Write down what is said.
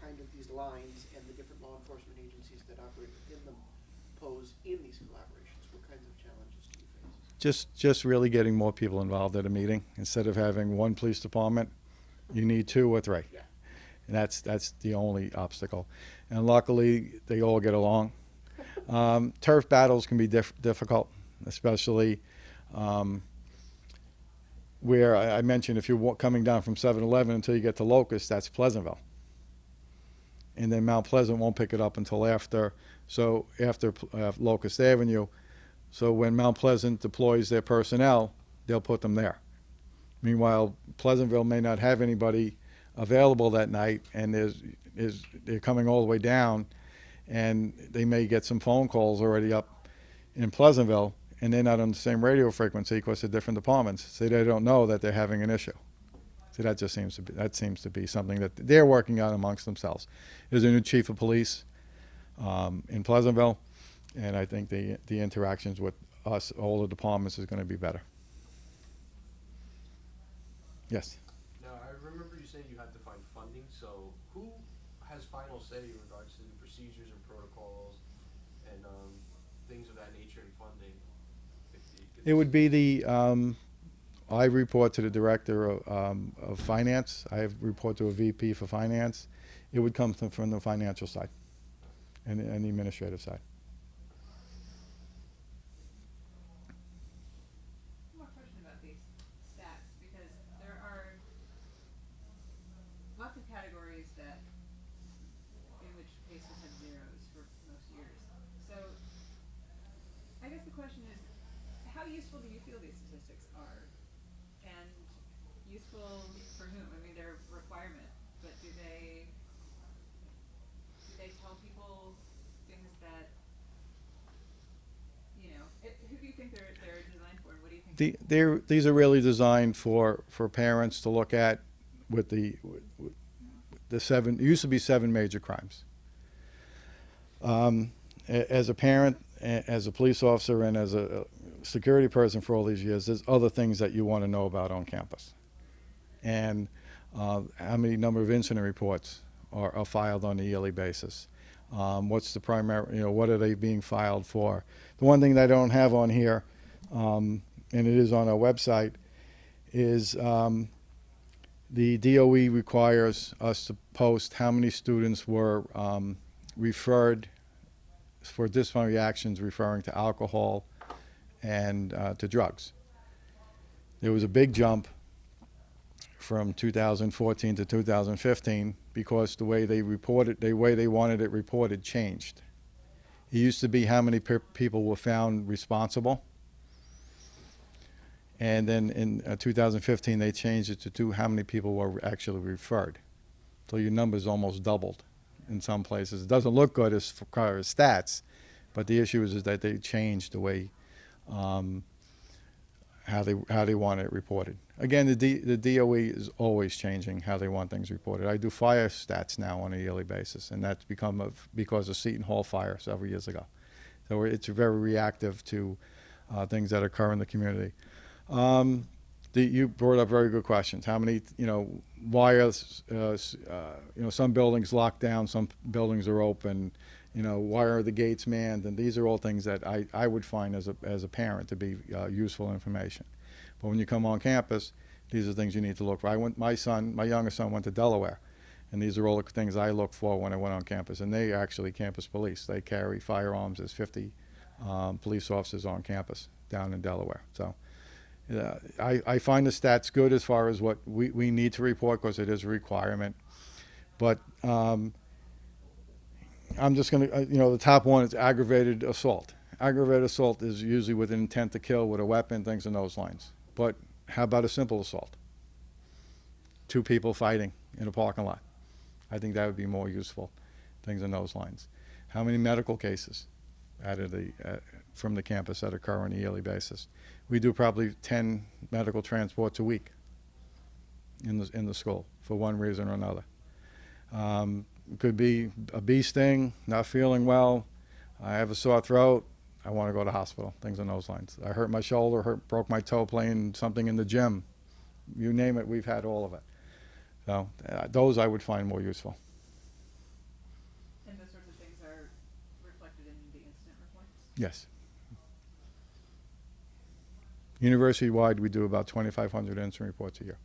kind of these lines and the different law enforcement agencies that operate within them pose in these collaborations? What kinds of challenges do you face? Just really getting more people involved at a meeting. Instead of having one police department, you need two or three. Yeah. And that's the only obstacle. And luckily, they all get along. Turf battles can be difficult, especially where I mentioned if you're coming down from 7-Eleven until you get to Locust, that's Pleasantville. And then Mount Pleasant won't pick it up until after Locust Avenue. So when Mount Pleasant deploys their personnel, they'll put them there. Meanwhile, Pleasantville may not have anybody available that night, and they're coming all the way down, and they may get some phone calls already up in Pleasantville, and they're not on the same radio frequency because they're different departments, so they don't know that they're having an issue. So that just seems to be something that they're working out amongst themselves. There's a new chief of police in Pleasantville, and I think the interactions with us, all the departments, is going to be better. Yes. Now, I remember you saying you had to find funding, so who has final say in regards to the procedures and protocols and things of that nature and funding? It would be I report to the director of finance. I report to a VP for finance. It would come from the financial side and the administrative side. One more question about these stats, because there are lots of categories in which cases have zeros for most years. So I guess the question is, how useful do you feel these statistics are? And useful for whom? I mean, they're a requirement, but do they tell people things that, who do you think they're designed for, and what do you think? These are really designed for parents to look at with the seven. It used to be 7 major crimes. As a parent, as a police officer, and as a security person for all these years, there's other things that you want to know about on campus. And how many number of incident reports are filed on a yearly basis? What's the primary, what are they being filed for? The one thing that I don't have on here, and it is on our website, is the DOE requires us to post how many students were referred for disciplinary actions referring to alcohol and to drugs. There was a big jump from 2014 to 2015 because the way they wanted it reported changed. It used to be how many people were found responsible, and then in 2015 they changed it to how many people were actually referred. So your numbers almost doubled in some places. It doesn't look good as far as stats, but the issue is that they changed the way how they want it reported. Again, the DOE is always changing how they want things reported. I do fire stats now on a yearly basis, and that's because of Seton Hall fire several years ago. So it's very reactive to things that occur in the community. You brought up very good questions. How many, why are, some buildings locked down, some buildings are open, why are the gates manned? And these are all things that I would find as a parent to be useful information. But when you come on campus, these are things you need to look for. My youngest son went to Delaware, and these are all the things I look for when I went on campus. And they are actually campus police. They carry firearms. There's 50 police officers on campus down in Delaware. So I find the stats good as far as what we need to report because it is a requirement. But I'm just going to, the top one is aggravated assault. Aggravated assault is usually with an intent to kill with a weapon, things in those lines. But how about a simple assault? 2 people fighting in a parking lot. I think that would be more useful, things in those lines. How many medical cases from the campus that occur on a yearly basis? We do probably 10 medical transports a week in the school for one reason or another. It could be a bee sting, not feeling well, I have a sore throat, I want to go to the hospital, things in those lines. I hurt my shoulder, broke my toe playing something in the gym. You name it, we've had all of it. So those I would find more useful. those sorts of things are reflected in the incident reports? Yes. University-wide, we do about 2,500 incident reports a year.